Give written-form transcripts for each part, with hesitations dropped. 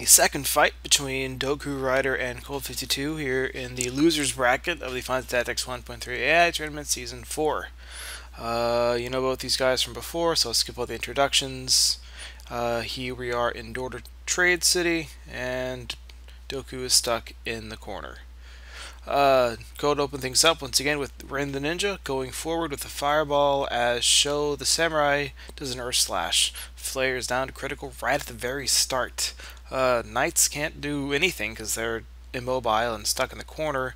the second fight between Dokurider and Cold52 here in the losers bracket of the Final Tactics 1.3 AI Tournament Season 4. You know both these guys from before, so I'll skip all the introductions. Here we are in Dorder Trade City, and Doku is stuck in the corner. Go to open things up once again with Ren the Ninja going forward with the fireball as Sho the Samurai does an Earth Slash. Flare is down to critical right at the very start. Knights can't do anything because they're immobile and stuck in the corner.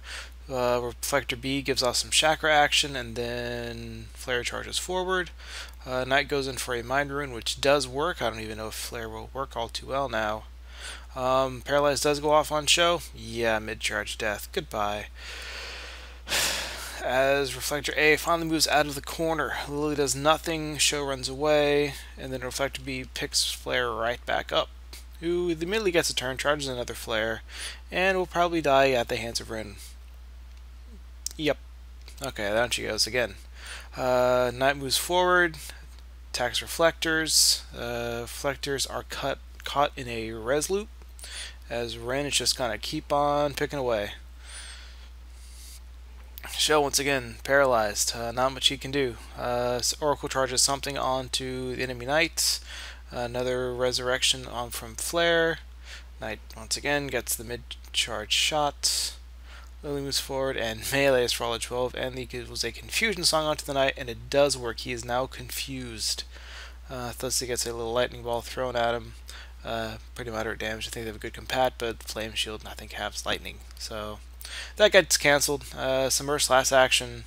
Reflector B gives off some chakra action, and then Flare charges forward. Knight goes in for a Mind Ruin, which does work. I don't even know if Flare will work all too well now. Paralyzed does go off on Sho. Yeah, mid-charge death. Goodbye. As Reflector A finally moves out of the corner, Lily does nothing, Sho runs away, and then Reflector B picks Flare right back up, who immediately gets a turn, charges another Flare, and will probably die at the hands of Ren. Yep. Okay, down she goes again. Knight moves forward, attacks Reflectors. Reflectors are caught in a res loop, as Ren is just gonna keep on picking away. Sho once again paralyzed. Not much he can do. Oracle charges something onto the enemy knight. Another resurrection on from Flare. Knight once again gets the mid-charge shot. Lily moves forward and melees for all of 12, and it was a confusion song onto the knight, and it does work. He is now confused. Thus he gets a little lightning ball thrown at him. Pretty moderate damage. I think they have a good compat, but Flame Shield I think has lightning. So that gets cancelled. Some Earth Slash action,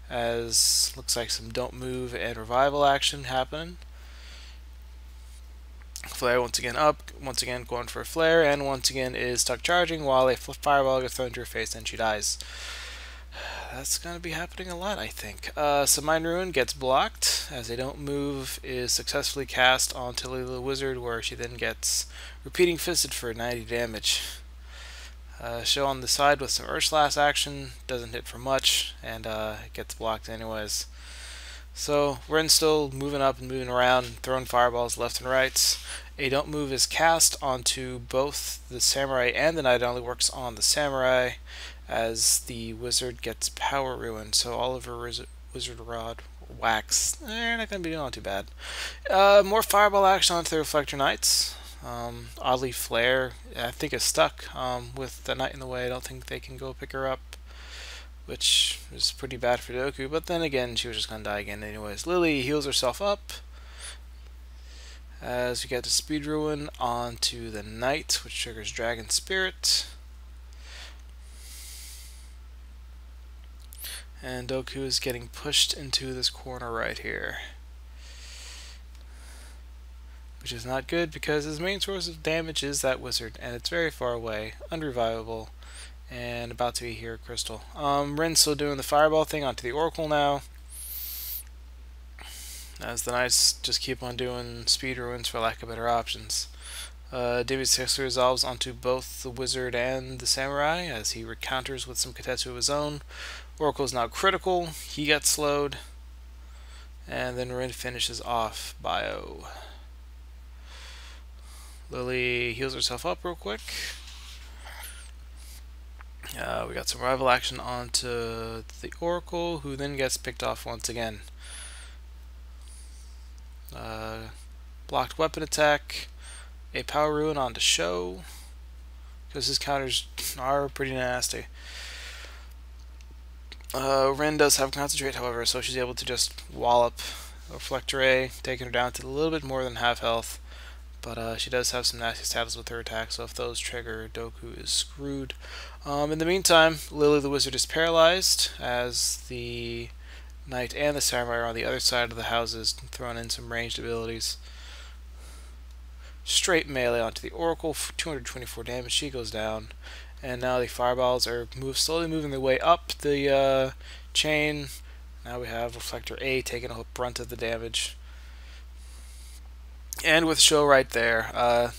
as looks like some Don't Move and Revival action happening. Flare once again up, once again going for a Flare, and once again is stuck charging while a fireball gets thrown to her face and she dies. That's going to be happening a lot, I think. Some Mind Ruin gets blocked as a Don't Move is successfully cast onto Lily the Wizard, where she then gets Repeating Fisted for 90 damage. Sho on the side with some Earth Slash action, doesn't hit for much, and gets blocked anyways. So Ren's still moving up and moving around, throwing fireballs left and right. A Don't Move is cast onto both the Samurai and the Knight. It only works on the Samurai, as the Wizard gets Power Ruin, so all of her Wizard Rod wax. They're not going to be doing too bad. More fireball action onto the Reflector Knights. Oddly, Flare, I think, is stuck with the Knight in the way. I don't think they can go pick her up, which is pretty bad for Doku, but then again, she was just going to die again anyways. Lily heals herself up, as we get the Speed Ruin onto the Knight, which triggers Dragon Spirit. And Doku is getting pushed into this corner right here, which is not good because his main source of damage is that Wizard, and it's very far away, unrevivable, and about to be here at Crystal. Ren's still doing the fireball thing onto the Oracle now, as the Knights just keep on doing Speed Ruins for lack of better options. David 6 resolves onto both the Wizard and the Samurai as he counters with some Katetsu of his own. Oracle is now critical, he gets slowed, and then Ren finishes off Bio. Lily heals herself up real quick. We got some rival action onto the Oracle, who then gets picked off once again. Blocked weapon attack, a Power Ruin onto Sho, because his counters are pretty nasty. Ren does have Concentrate, however, so she's able to just wallop Reflector A, taking her down to a little bit more than half health. But she does have some nasty stats with her attack, so if those trigger, Doku is screwed. In the meantime, Lily the Wizard is paralyzed, as the Knight and the Samurai are on the other side of the houses, throwing in some ranged abilities. Straight melee onto the Oracle, for 224 damage, she goes down. And now the fireballs are slowly moving their way up the chain. Now we have Reflector A taking a brunt of the damage. And with Sho right there,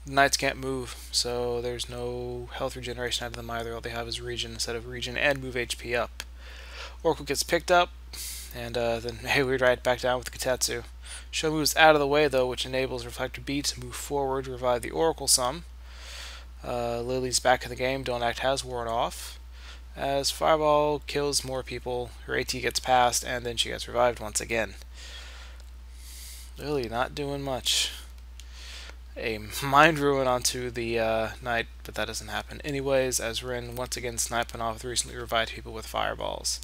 Knights can't move, so there's no health regeneration out of them either. All they have is regen instead of regen and move HP up. Oracle gets picked up, and then Hayward right back down with the Katetsu. Sho moves out of the way though, which enables Reflector B to move forward, revive the Oracle some. Lily's back in the game. Don't Act has worn off. As Fireball kills more people, her AT gets passed, and then she gets revived once again. Lily not doing much. A Mind Ruin onto the Knight, but that doesn't happen anyways, as Rin once again sniping off the recently revived people with fireballs.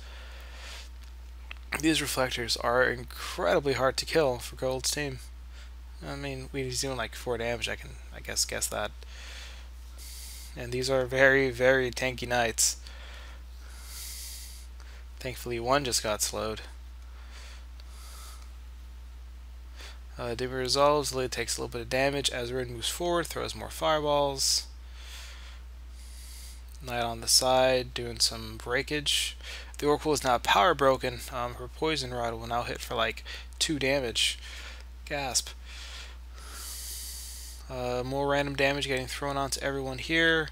These reflectors are incredibly hard to kill for Gold's team. I mean, he's doing like 4 damage, I guess that. And these are very, very tanky Knights. Thankfully, one just got slowed. Dimmy resolves. Lily takes a little bit of damage as Rin moves forward, throws more fireballs. Knight on the side, doing some breakage. The Oracle is now power broken. Her poison rod will now hit for like 2 damage. Gasp. More random damage getting thrown onto everyone here.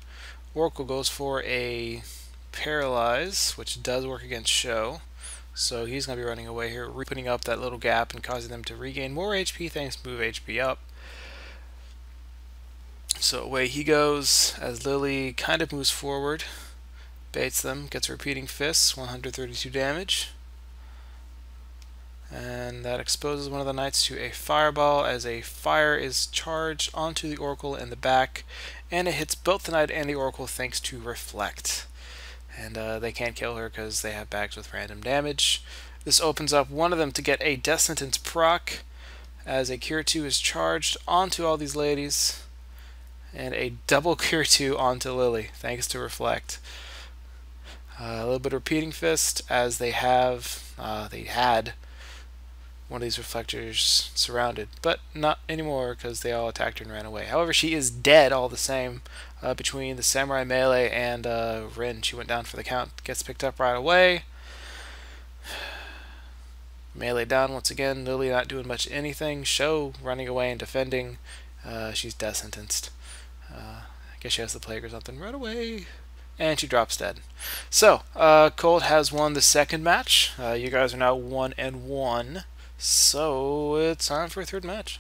Oracle goes for a Paralyze, which does work against Show. So he's going to be running away here, putting up that little gap and causing them to regain more HP thanks to move HP up. So away he goes as Lily kind of moves forward, baits them, gets repeating fists, 132 damage. And that exposes one of the Knights to a fireball as a fire is charged onto the Oracle in the back, and it hits both the Knight and the Oracle thanks to Reflect. And they can't kill her because they have bags with random damage. This opens up one of them to get a Death Sentence proc as a Cure 2 is charged onto all these ladies, and a double Cure 2 onto Lily thanks to Reflect. A little bit of Repeating Fist as they had one of these reflectors surrounded, but not anymore because they all attacked her and ran away. However, she is dead all the same. Between the Samurai Melee and Rin, she went down for the count, gets picked up right away. Melee down once again. Lily not doing much anything. Show running away and defending. She's death sentenced. I guess she has the plague or something. Right away. And she drops dead. So, Cold has won the second match. You guys are now 1-1. So, it's time for a third match.